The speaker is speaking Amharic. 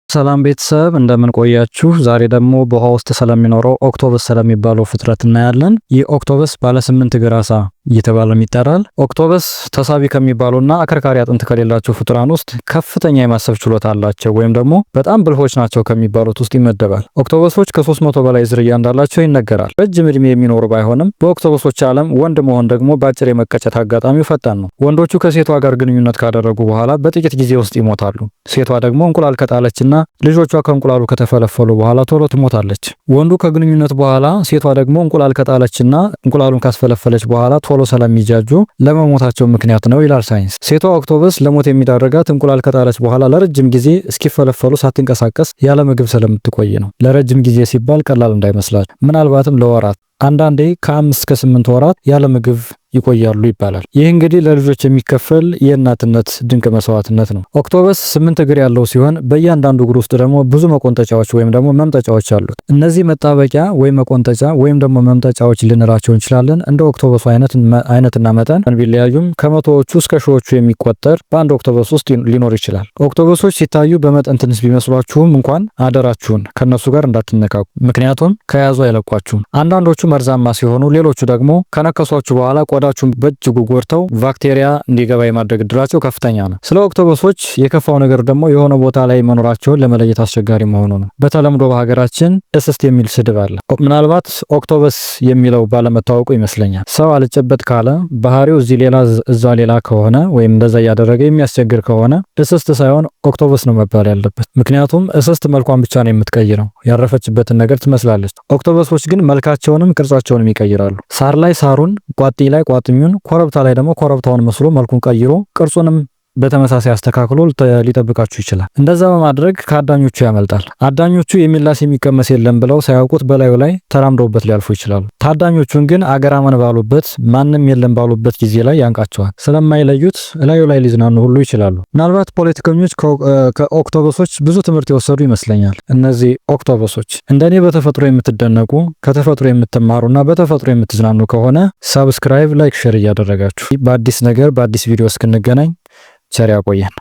ሰላም ቤተሰብ እንደምን ቆያችሁ? ዛሬ ደግሞ በውሃ ውስጥ ስለሚኖረው ኦክቶበስ ስለሚባለው ፍጥረት እናያለን። ይህ ኦክቶበስ ባለ 8 እግር ዓሳ እየተባለም ይጠራል። ኦክቶበስ ተሳቢ ከሚባሉና አከርካሪ አጥንት ከሌላቸው ፍጡራን ውስጥ ከፍተኛ የማሰብ ችሎታ አላቸው ወይም ደግሞ በጣም ብልሆች ናቸው ከሚባሉት ውስጥ ይመደባል። ኦክቶበሶች ከ300 በላይ ዝርያ እንዳላቸው ይነገራል። ረጅም ዕድሜ የሚኖሩ ባይሆንም በኦክቶበሶች ዓለም ወንድ መሆን ደግሞ በአጭር የመቀጨት አጋጣሚው ፈጣን ነው። ወንዶቹ ከሴቷ ጋር ግንኙነት ካደረጉ በኋላ በጥቂት ጊዜ ውስጥ ይሞታሉ። ሴቷ ደግሞ እንቁላል ከጣለችና ልጆቿ ከእንቁላሉ ከተፈለፈሉ በኋላ ቶሎ ትሞታለች። ወንዱ ከግንኙነት በኋላ ሴቷ ደግሞ እንቁላል ከጣለችና እንቁላሉን ካስፈለፈለች በኋላ ቶሎ ስለሚጃጁ ለመሞታቸው ምክንያት ነው ይላል ሳይንስ። ሴቷ ኦክቶበስ ለሞት የሚዳረጋት እንቁላል ከጣለች በኋላ ለረጅም ጊዜ እስኪፈለፈሉ ሳትንቀሳቀስ ያለ ምግብ ስለምትቆይ ነው። ለረጅም ጊዜ ሲባል ቀላል እንዳይመስላችሁ፣ ምናልባትም ለወራት፣ አንዳንዴ ከ5 እስከ 8 ወራት ያለ ምግብ ይቆያሉ ይባላል። ይህ እንግዲህ ለልጆች የሚከፈል የእናትነት ድንቅ መስዋዕትነት ነው። ኦክቶበስ 8 እግር ያለው ሲሆን በእያንዳንዱ እግር ውስጥ ደግሞ ብዙ መቆንጠጫዎች ወይም ደግሞ መምጠጫዎች አሉት። እነዚህ መጣበቂያ ወይም መቆንጠጫ ወይም ደግሞ መምጠጫዎች ልንላቸው እንችላለን። እንደ ኦክቶበሱ አይነትና መጠን ቢለያዩም ከመቶዎቹ እስከ ሺዎቹ የሚቆጠር በአንድ ኦክቶበስ ውስጥ ሊኖር ይችላል። ኦክቶበሶች ሲታዩ በመጠን ትንሽ ቢመስሏችሁም እንኳን አደራችሁን ከነሱ ጋር እንዳትነካኩ፣ ምክንያቱም ከያዙ አይለቋችሁም። አንዳንዶቹ መርዛማ ሲሆኑ፣ ሌሎቹ ደግሞ ከነከሷችሁ በኋላ ቆዳችሁን በእጅጉ ጎርተው ባክቴሪያ እንዲገባ የማድረግ እድላቸው ከፍተኛ ነው። ስለ ኦክቶበሶች የከፋው ነገር ደግሞ የሆነ ቦታ ላይ መኖራቸውን ለመለየት አስቸጋሪ መሆኑ ነው። በተለምዶ በሀገራችን እስስት የሚል ስድብ አለ። ምናልባት ኦክቶበስ የሚለው ባለመታወቁ ይመስለኛል። ሰው አልጨበት ካለ ባህሪው እዚህ ሌላ እዛ ሌላ ከሆነ ወይም እንደዛ እያደረገ የሚያስቸግር ከሆነ እስስት ሳይሆን ኦክቶበስ ነው መባል ያለበት። ምክንያቱም እስስት መልኳን ብቻ ነው የምትቀይረው፣ ያረፈችበትን ነገር ትመስላለች። ኦክቶበሶች ግን መልካቸውንም ቅርጻቸውንም ይቀይራሉ። ሳር ላይ ሳሩን፣ ቋጥኝ ላይ ቋጥኙን፣ ኮረብታ ላይ ደግሞ ኮረብታውን መስሎ መልኩን ቀይሮ ቅርጹንም በተመሳሳይ አስተካክሎ ሊጠብቃችሁ ይችላል። እንደዛ በማድረግ ከአዳኞቹ ያመልጣል። አዳኞቹ የሚላስ የሚቀመስ የለም ብለው ሳያውቁት በላዩ ላይ ተራምደውበት ሊያልፉ ይችላሉ። ታዳኞቹን ግን አገራመን ባሉበት ማንም የለም ባሉበት ጊዜ ላይ ያንቃቸዋል። ስለማይለዩት እላዩ ላይ ሊዝናኑ ሁሉ ይችላሉ። ምናልባት ፖለቲከኞች ከኦክቶበሶች ብዙ ትምህርት የወሰዱ ይመስለኛል። እነዚህ ኦክቶበሶች እንደኔ በተፈጥሮ የምትደነቁ ከተፈጥሮ የምትማሩና በተፈጥሮ የምትዝናኑ ከሆነ ሰብስክራይብ፣ ላይክ፣ ሼር እያደረጋችሁ በአዲስ ነገር በአዲስ ቪዲዮ እስክንገናኝ ቸር ያቆየን።